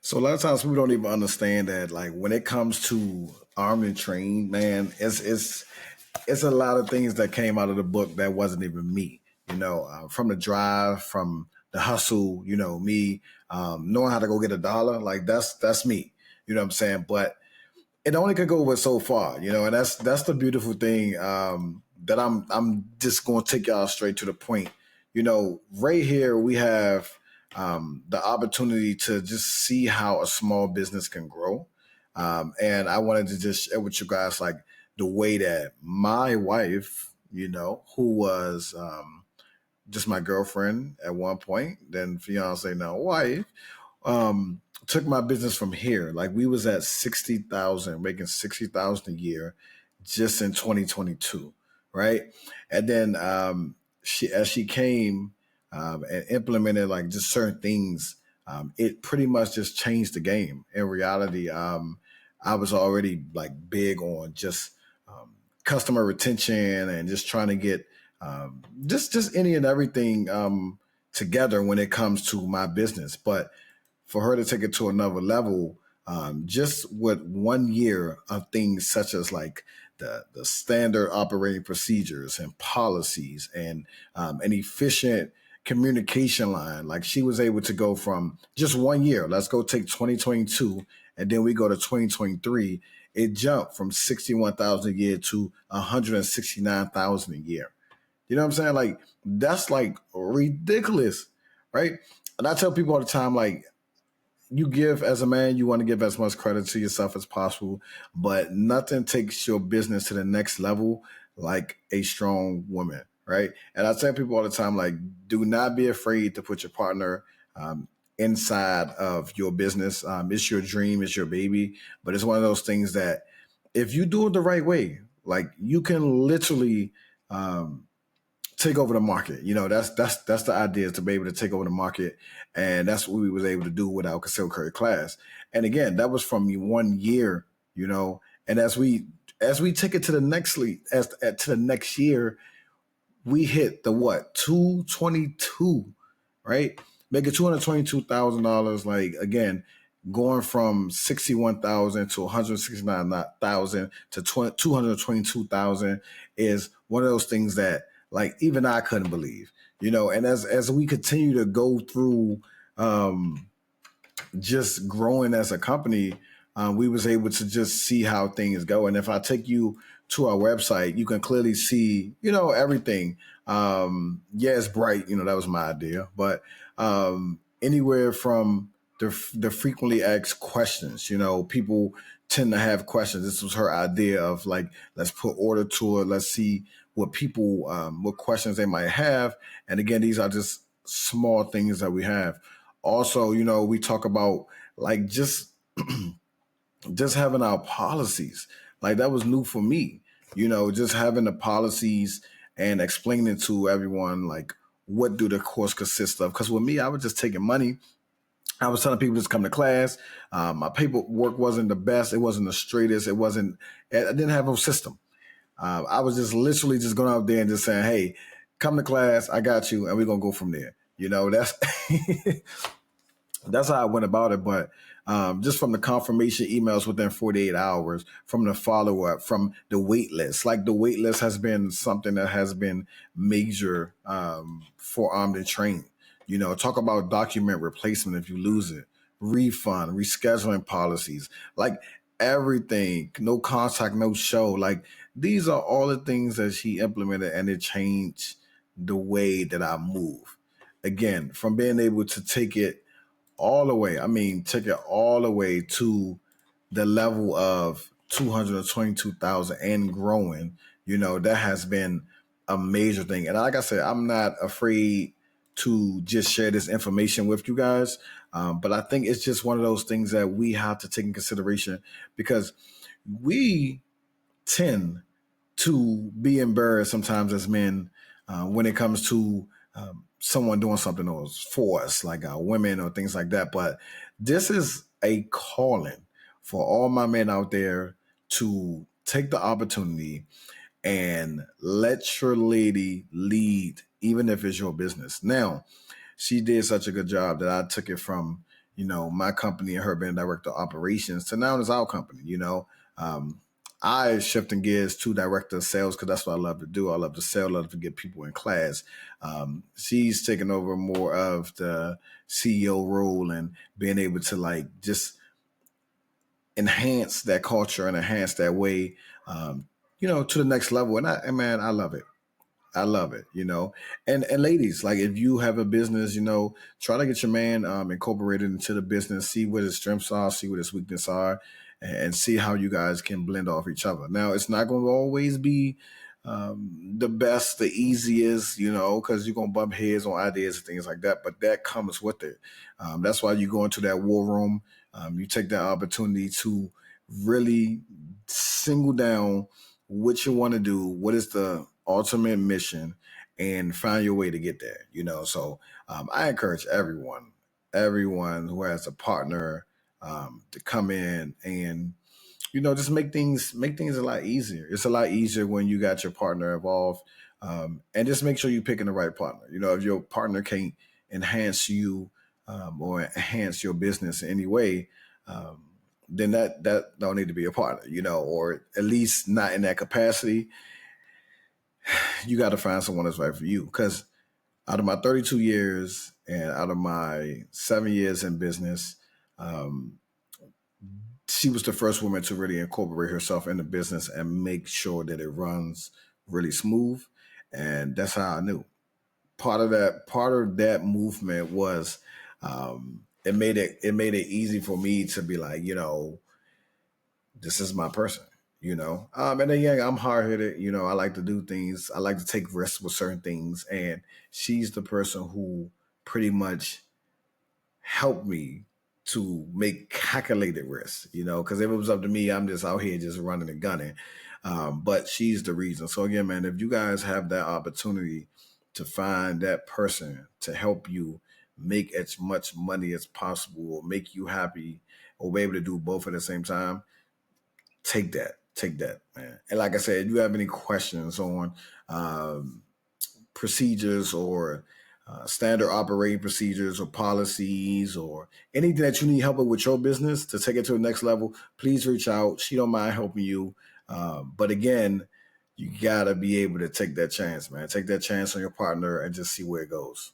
So a lot of times people don't even understand that, like when it comes to armed and trained, man, it's a lot of things that came out of the book that wasn't even me. From the drive, from the hustle, me knowing how to go get a dollar, like that's me. You know what I'm saying? But it only could go but so far, and that's the beautiful thing. That I'm just going to take y'all straight to the point. Right here we have the opportunity to just see how a small business can grow. And I wanted to just share with you guys like the way that my wife, who was just my girlfriend at one point, then fiance, now wife, took my business from here. Like we was at 60,000, making 60,000 a year just in 2022, right? And then as she came and implemented like just certain things, it pretty much just changed the game. In reality, I was already like big on just customer retention and just trying to get just any and everything together when it comes to my business. But for her to take it to another level, just with 1 year of things such as like the standard operating procedures and policies and an efficient communication line, like she was able to go from just 1 year, let's go take 2022, and then we go to 2023, it jumped from 61,000 a year to 169,000 a year. You know what I'm saying? Like that's like ridiculous, right? And I tell people all the time, like you give as a man, you want to give as much credit to yourself as possible, but nothing takes your business to the next level like a strong woman, right? And I tell people all the time, like, do not be afraid to put your partner inside of your business. It's your dream, it's your baby, but it's one of those things that if you do it the right way, like you can literally take over the market. That's the idea, is to be able to take over the market. And that's what we was able to do with our concealed carry class. And again, that was from 1 year, and as we take it to the next to the next year, we hit the what, 222, right? Making $222,000, like again, going from 61,000 to 169,000 to 222,000 is one of those things that like even I couldn't believe, and as we continue to go through just growing as a company, we was able to just see how things go. And if I take you to our website, you can clearly see, everything. Yeah, it's bright. That was my idea. But anywhere from the frequently asked questions, people tend to have questions. This was her idea of like, let's put order to it. Let's see what people, what questions they might have. And again, these are just small things that we have. Also, we talk about like just just having our policies. Like that was new for me, just having the policies and explaining to everyone like what do the course consist of. Because with me, I was just taking money. I was telling people just come to class. My paperwork wasn't the best. It wasn't the straightest. I didn't have no system. I was just literally just going out there and just saying, hey, come to class. I got you. And we're going to go from there. That's that's how I went about it. But just from the confirmation emails within 48 hours, from the follow up, from the wait list, like the wait list has been something that has been major for Armed and Trained. Talk about document replacement if you lose it, refund, rescheduling policies, like everything, no contact, no show. Like these are all the things that she implemented, and it changed the way that I move. Again, from being able to take it all the way. I mean, take it all the way to the level of 222,000 and growing. That has been a major thing. And like I said, I'm not afraid to just share this information with you guys. But I think it's just one of those things that we have to take in consideration, because we tend to be embarrassed sometimes as men when it comes to someone doing something else for us, like women or things like that. But this is a calling for all my men out there to take the opportunity and let your lady lead, even if it's your business. Now, she did such a good job that I took it from, my company and her being director of operations to now it's our company. Um, I shifting gears to director of sales because that's what I love to do. I love to sell, I love to get people in class. She's taking over more of the CEO role and being able to like just enhance that culture and enhance that way, to the next level. And man, I love it. I love it. And ladies, like if you have a business, try to get your man incorporated into the business, see what his strengths are, see what his weaknesses are, and see how you guys can blend off each other. Now, it's not going to always be the best, the easiest, because you're going to bump heads on ideas and things like that, but that comes with it. That's why you go into that war room. You take that opportunity to really single down what you want to do, what is the ultimate mission, and find your way to get there. So I encourage everyone who has a partner to come in and just make things a lot easier. It's a lot easier when you got your partner involved, and just make sure you're picking the right partner. If your partner can't enhance you or enhance your business in any way, then that don't need to be a partner. Or at least not in that capacity. You got to find someone that's right for you. Because out of my 32 years and out of my 7 years in business, um, she was the first woman to really incorporate herself in the business and make sure that it runs really smooth. And that's how I knew. Part of that movement was it made it easy for me to be like, this is my person. And then yeah, I'm hard headed. I like to do things. I like to take risks with certain things, and she's the person who pretty much helped me to make calculated risks. Because if it was up to me, I'm just out here just running and gunning. But she's the reason. So again, man, if you guys have that opportunity to find that person to help you make as much money as possible, or make you happy, or be able to do both at the same time, take that, man. And like I said, if you have any questions on procedures or standard operating procedures or policies or anything that you need help with your business to take it to the next level, please reach out. She don't mind helping you. But again, you gotta be able to take that chance, man. Take that chance on your partner and just see where it goes.